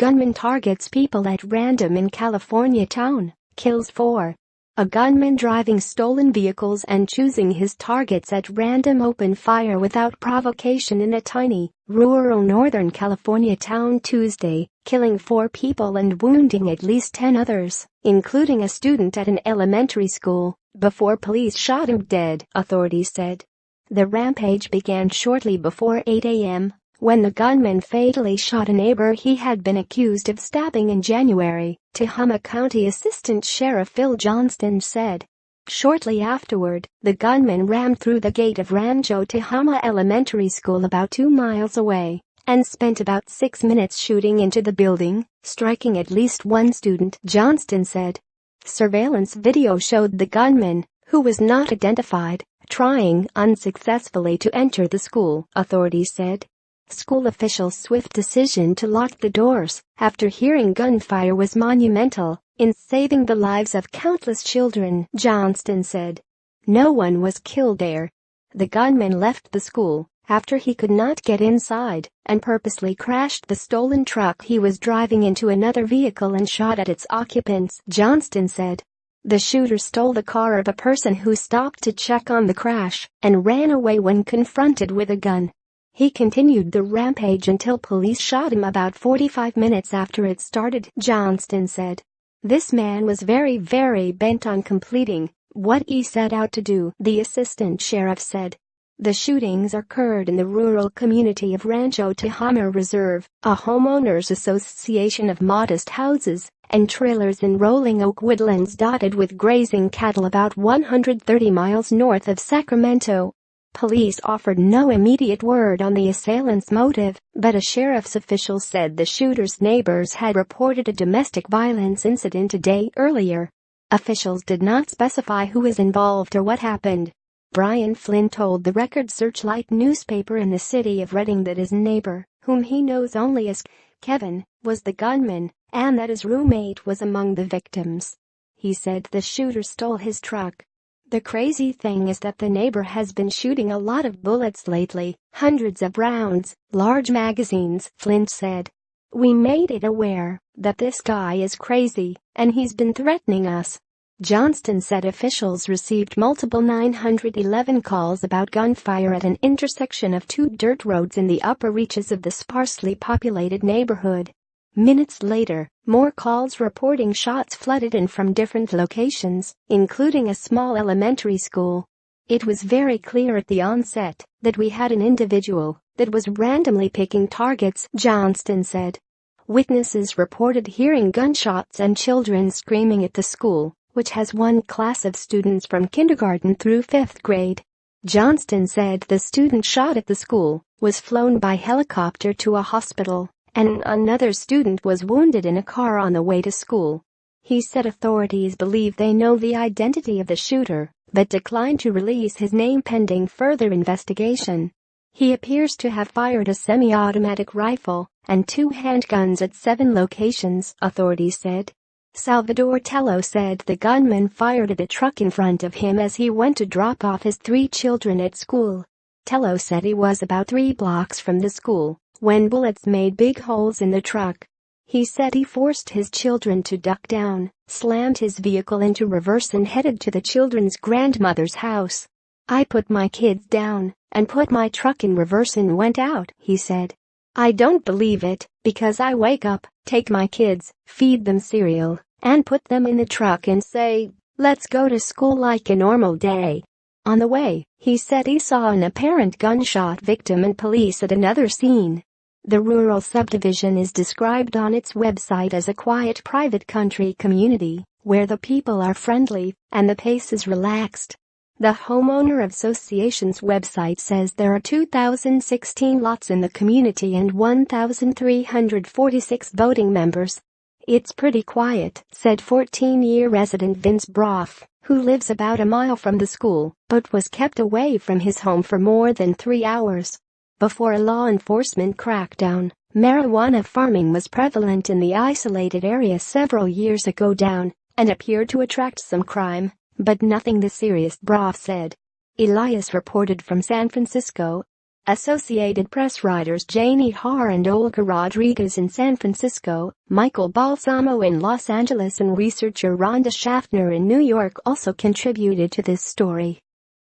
Gunman targets people at random in California town, kills 4. A gunman driving stolen vehicles and choosing his targets at random opened fire without provocation in a tiny, rural Northern California town Tuesday, killing 4 people and wounding at least 10 others, including a student at an elementary school, before police shot him dead, authorities said. The rampage began shortly before 8 a.m. when the gunman fatally shot a neighbor he had been accused of stabbing in January, Tehama County Assistant Sheriff Phil Johnston said. Shortly afterward, the gunman rammed through the gate of Rancho Tehama Elementary School about 2 miles away and spent about 6 minutes shooting into the building, striking at least 1 student, Johnston said. Surveillance video showed the gunman, who was not identified, trying unsuccessfully to enter the school, authorities said. School officials' swift decision to lock the doors after hearing gunfire was monumental in saving the lives of countless children, Johnston said. No one was killed there. The gunman left the school after he could not get inside and purposely crashed the stolen truck he was driving into another vehicle and shot at its occupants, Johnston said. The shooter stole the car of a person who stopped to check on the crash and ran away when confronted with a gun. He continued the rampage until police shot him about 45 minutes after it started, Johnston said. This man was very bent on completing what he set out to do, the assistant sheriff said. The shootings occurred in the rural community of Rancho Tehama Reserve, a homeowners association of modest houses and trailers in rolling oak woodlands dotted with grazing cattle about 130 miles north of Sacramento. Police offered no immediate word on the assailant's motive, but a sheriff's official said the shooter's neighbors had reported a domestic violence incident a day earlier. Officials did not specify who was involved or what happened. Brian Flynn told the Record Searchlight newspaper in the city of Redding that his neighbor, whom he knows only as Kevin, was the gunman, and that his roommate was among the victims. He said the shooter stole his truck. The crazy thing is that the neighbor has been shooting a lot of bullets lately, hundreds of rounds, large magazines, Flint said. We made it aware that this guy is crazy, and he's been threatening us. Johnston said officials received multiple 911 calls about gunfire at an intersection of 2 dirt roads in the upper reaches of the sparsely populated neighborhood. Minutes later, more calls reporting shots flooded in from different locations, including a small elementary school. It was very clear at the onset that we had an individual that was randomly picking targets, Johnston said. Witnesses reported hearing gunshots and children screaming at the school, which has 1 class of students from kindergarten through 5th grade. Johnston said the student shot at the school was flown by helicopter to a hospital, and another student was wounded in a car on the way to school. He said authorities believe they know the identity of the shooter, but declined to release his name pending further investigation. He appears to have fired a semi-automatic rifle and 2 handguns at 7 locations, authorities said. Salvador Tello said the gunman fired at a truck in front of him as he went to drop off his 3 children at school. Tello said he was about 3 blocks from the school when bullets made big holes in the truck. He said he forced his children to duck down, slammed his vehicle into reverse and headed to the children's grandmother's house. I put my kids down and put my truck in reverse and went out, he said. I don't believe it, because I wake up, take my kids, feed them cereal, and put them in the truck and say, let's go to school like a normal day. On the way, he said he saw an apparent gunshot victim and police at another scene. The rural subdivision is described on its website as a quiet private country community, where the people are friendly and the pace is relaxed. The homeowner association's website says there are 2,016 lots in the community and 1,346 voting members. It's pretty quiet, said 14-year resident Vince Broff, who lives about a mile from the school, but was kept away from his home for more than 3 hours. Before a law enforcement crackdown, marijuana farming was prevalent in the isolated area several years ago and appeared to attract some crime. But nothing this serious, Broff said. Elias reported from San Francisco. Associated Press writers Janie Har and Olga Rodriguez in San Francisco, Michael Balsamo in Los Angeles and researcher Rhonda Schaffner in New York also contributed to this story.